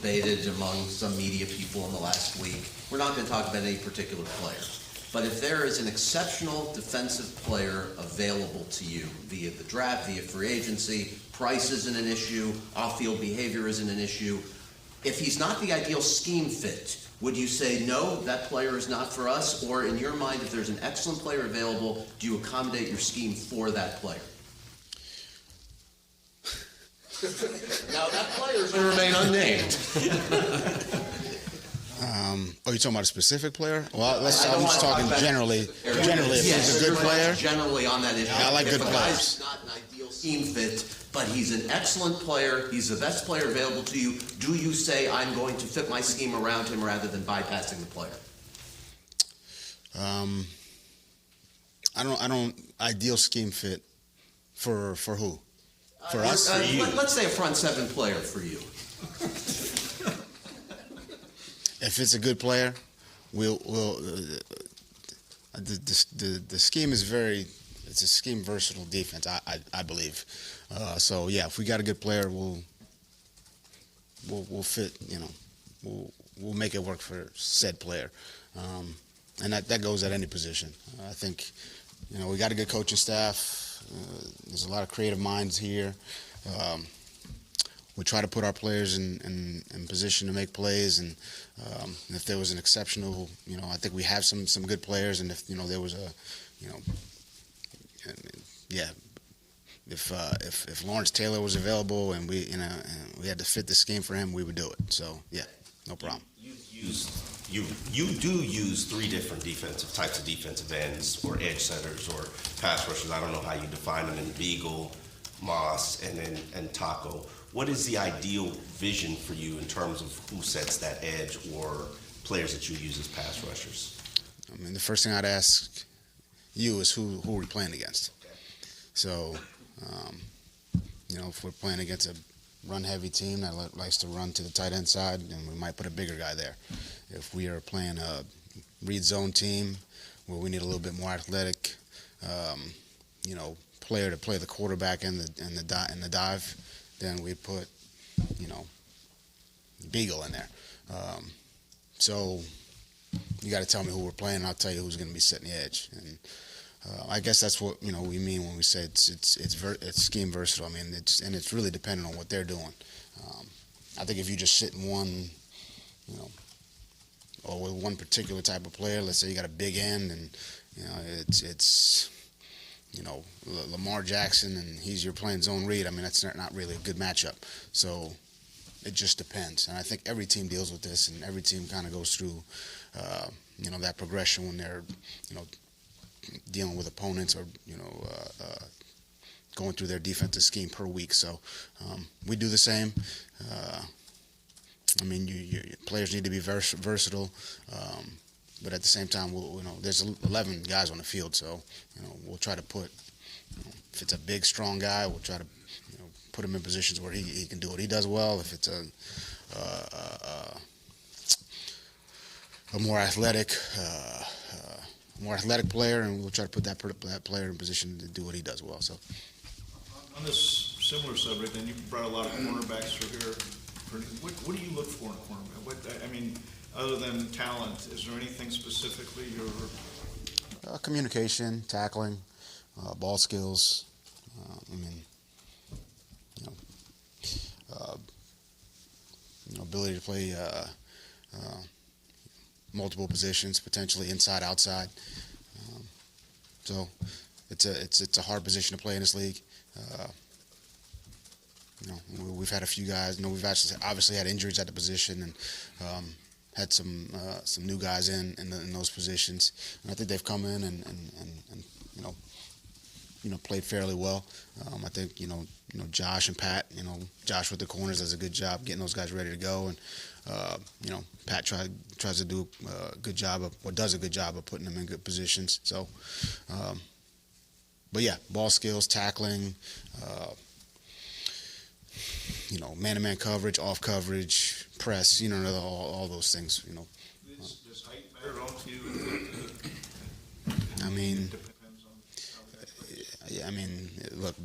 debated among some media people in the last week. We're not going to talk about any particular player. But if there is an exceptional defensive player available to you via the draft, via free agency, price isn't an issue, off-field behavior isn't an issue, if he's not the ideal scheme fit, would you say, no, that player is not for us? Or in your mind, if there's an excellent player available, do you accommodate your scheme for that player? Now, that player is going to remain unnamed. Are you talking about a specific player? Well, I'm just talking generally. Generally, if he's a good player. Generally on that issue. I like good players. If a guy's not an ideal scheme fit, but he's an excellent player, he's the best player available to you, do you say, I'm going to fit my scheme around him rather than bypassing the player? I don't ideal scheme fit for who? For us? For you. Let's say a front seven player for you. If it's a good player, the scheme is it's a scheme versatile defense, I believe. So yeah, if we got a good player, we'll fit, we'll make it work for said player. And that goes at any position. I think, we got a good coaching staff. There's a lot of creative minds here. We try to put our players in position to make plays, and if there was an exceptional, I think we have some good players, and if there was if Lawrence Taylor was available and we had to fit the scheme for him, we would do it. So yeah, no problem. You do use three different types of defensive ends or edge setters or pass rushers. I don't know how you define them in Beagle, Moss, and Taco. What is the ideal vision for you in terms of who sets that edge or players that you use as pass rushers? I mean, the first thing I'd ask you is who are we playing against? So, if we're playing against a run-heavy team that likes to run to the tight end side, then we might put a bigger guy there. If we are playing a read zone team where we need a little bit more athletic, player to play the quarterback in the dive, then we'd put, Beagle in there. So you got to tell me who we're playing, and I'll tell you who's going to be setting the edge. And I guess that's what we mean when we say it's scheme versatile. I mean, it's really dependent on what they're doing. I think if you just sit in one, or with one particular type of player, let's say you got a big end, and it's Lamar Jackson, and you're playing zone read. I mean, that's not really a good matchup. So it just depends. And I think every team deals with this, and every team kind of goes through, that progression when they're, dealing with opponents or, going through their defensive scheme per week. So we do the same. I mean, your players need to be versatile. But at the same time, there's 11 guys on the field, so we'll try to put. If it's a big, strong guy, we'll try to put him in positions where he can do what he does well. If it's a more athletic player, and we'll try to put that player in position to do what he does well. So, on this similar subject, and you brought a lot of cornerbacks through here. What do you look for in a cornerback? Other than talent, is there anything specifically you're? Communication, tackling, ball skills. Ability to play multiple positions, potentially inside, outside. So it's a hard position to play in this league. We've had a few guys. We've obviously had injuries at the position, and had some new guys in those positions, and I think they've come in and played fairly well. I think Josh and Pat, Josh with the corners does a good job getting those guys ready to go, and Pat tries to do a good job does a good job of putting them in good positions. So, but yeah, ball skills, tackling, man-to-man coverage, off coverage, press, all those things, Does height matter to you? I mean, yeah, look,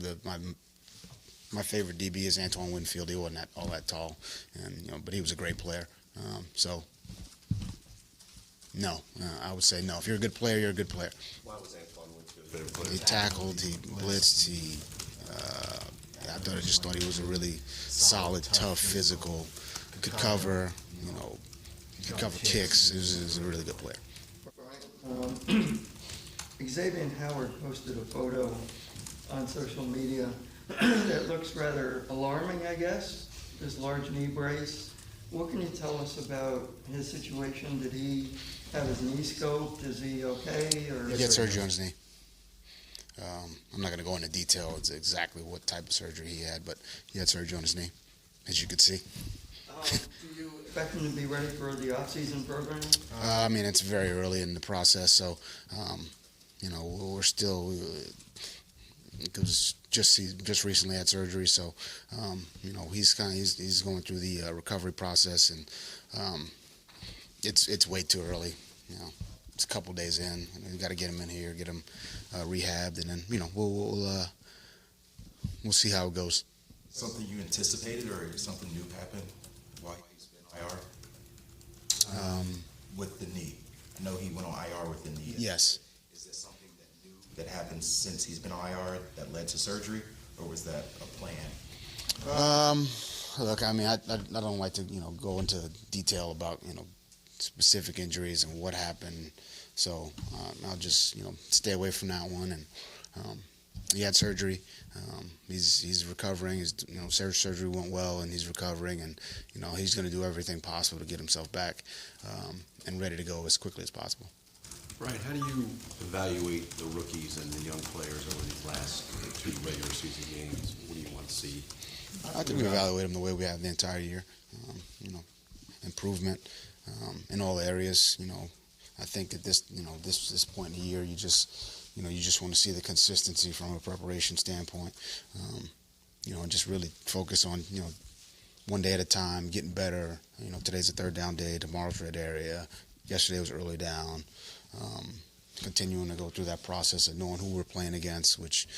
my favorite DB is Antoine Winfield. He wasn't all that tall, and but he was a great player. So, no, I would say no. If you're a good player, you're a good player. Why was Antoine Winfield a favorite player? He tackled, he blitzed, I just thought he was a really solid, tough, physical, could cover, could cover kicks. He was a really good player. Xavier Howard posted a photo on social media that looks rather alarming, I guess, this large knee brace. What can you tell us about his situation? Did he have his knee scoped? Is he okay? Or He had surgery on his knee. I'm not going to go into detail exactly what type of surgery he had, but he had surgery on his knee, as you could see. do you expect him to be ready for the off-season program? I mean, it's very early in the process, so we're still. Because just recently had surgery, so he's going through the recovery process, and it's way too early. It's a couple days in. We got to get him in here, get him rehabbed, and then we'll see how it goes. Something you anticipated, or something new happened while he's been IR? With the knee, I know he went on IR with the knee. Yes. Is there something that happened since he's been on IR that led to surgery, or was that a plan? Look, I mean, I don't like to go into detail about specific injuries and what happened, so I'll just stay away from that one. And he had surgery. He's recovering. His surgery went well, and he's recovering, and he's going to do everything possible to get himself back and ready to go as quickly as possible. Right. How do you evaluate the rookies and the young players over these last 2 regular season games? What do you want to see? I think we evaluate them the way we have the entire year. Improvement in all areas. I think at this point in the year, you just want to see the consistency from a preparation standpoint. And just really focus on one day at a time, getting better. Today's a third down day. Tomorrow's red area. Yesterday was early down. Continuing to go through that process of knowing who we're playing against, which,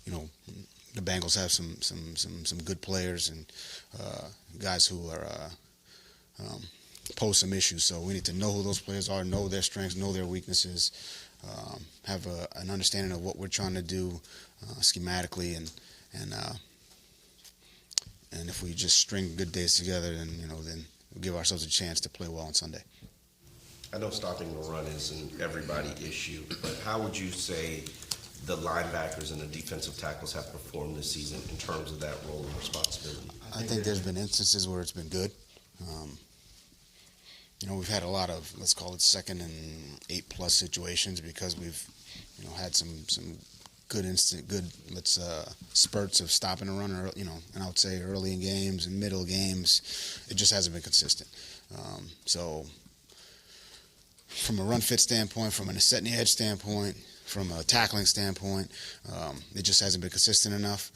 the Bengals have some good players and guys who are pose some issues. So we need to know who those players are, know their strengths, know their weaknesses, have an understanding of what we're trying to do schematically, and if we just string good days together, then then we'll give ourselves a chance to play well on Sunday. I know stopping the run is an everybody issue, but how would you say the linebackers and the defensive tackles have performed this season in terms of that role and responsibility? I think there's been instances where it's been good. We've had a lot of, let's call it 2nd and 8+ situations, because we've had some good spurts of stopping the run, and I would say early in games and middle games, it just hasn't been consistent. So from a run fit standpoint, from a setting the edge standpoint, from a tackling standpoint, it just hasn't been consistent enough.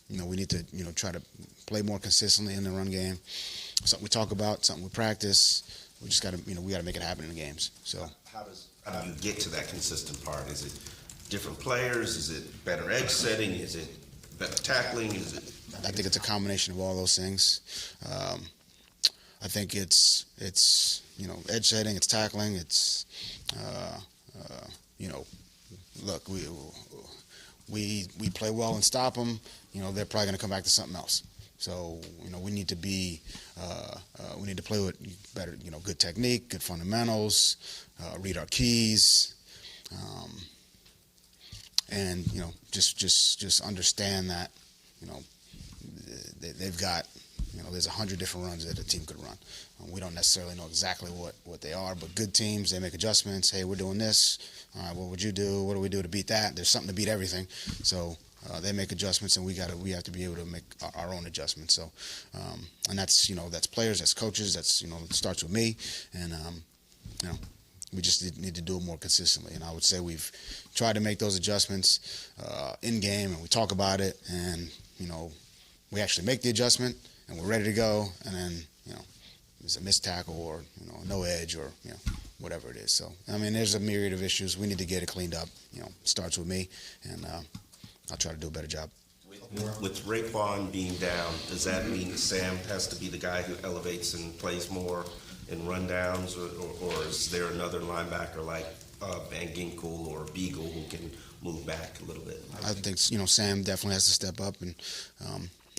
We need to try to play more consistently in the run game. Something we talk about, something we practice. We just got to we got to make it happen in the games. So how do you get to that consistent part? Is it different players? Is it better edge setting? Is it better tackling? Is it? I think it's a combination of all those things. I think it's edge setting, it's tackling, it's look, we play well and stop them. They're probably going to come back to something else. So we need to be we need to play with better good technique, good fundamentals, read our keys, and just understand that they've got there's 100 different runs that a team could run. We don't necessarily know exactly what they are, but good teams, they make adjustments. Hey, we're doing this. All right, what would you do? What do we do to beat that? There's something to beat everything. So they make adjustments, and we have to be able to make our own adjustments. So, and that's that's players, that's coaches, that's it starts with me, and we just need to do it more consistently. And I would say we've tried to make those adjustments in game, and we talk about it, and we actually make the adjustment, and we're ready to go, and then there's a missed tackle or no edge or whatever it is. So I mean, there's a myriad of issues. We need to get it cleaned up. It starts with me, and I'll try to do a better job. With with Raekwon being down, does that mean Sam has to be the guy who elevates and plays more in rundowns, or is there another linebacker like Van Ginkel or Beagle who can move back a little bit? I think Sam definitely has to step up, and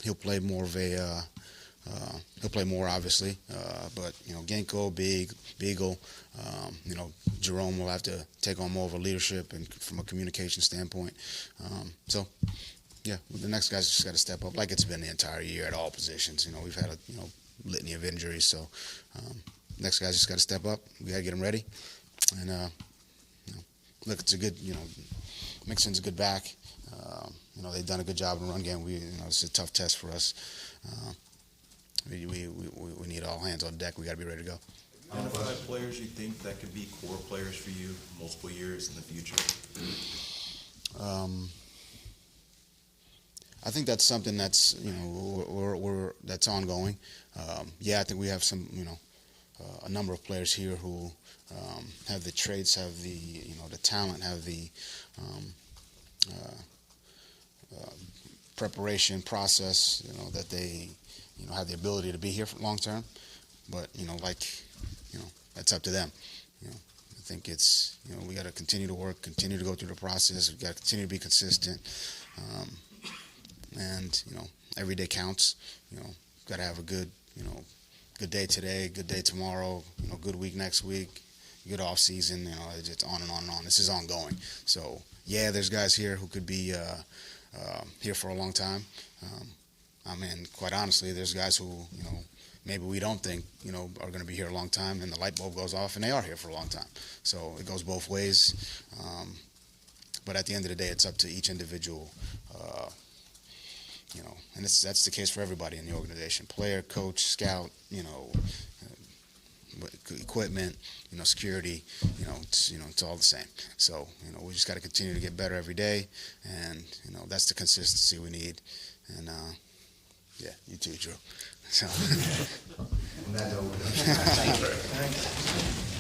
he'll play more of a he'll play more obviously, but Genko, Beagle, Jerome will have to take on more of a leadership and from a communication standpoint. So yeah, the next guy's just got to step up, like it's been the entire year at all positions. We've had a litany of injuries, so next guy's just got to step up. We got to get him ready, and look, it's a good Mixon's a good back. They've done a good job in the run game. It's a tough test for us. We need all hands on deck. We got to be ready to go. Identify players you think that could be core players for you multiple years in the future? I think that's something that's that's ongoing. I think we have some a number of players here who have the traits, have the the talent, have the preparation process, that they have the ability to be here for long term. But that's up to them. I think it's we got to continue to work, continue to go through the process. We got to continue to be consistent, and every day counts. Got to have a good good day today, good day tomorrow. Good week next week, good off season. It's just on and on and on. This is ongoing. So there's guys here who could be here for a long time. Quite honestly, there's guys who maybe we don't think are going to be here a long time, and the light bulb goes off, and they are here for a long time. So it goes both ways. But at the end of the day, it's up to each individual. And that's the case for everybody in the organization: player, coach, scout, equipment, security. It's all the same. So we just got to continue to get better every day, and that's the consistency we need. And you too, Drew. So. On that note, Thanks.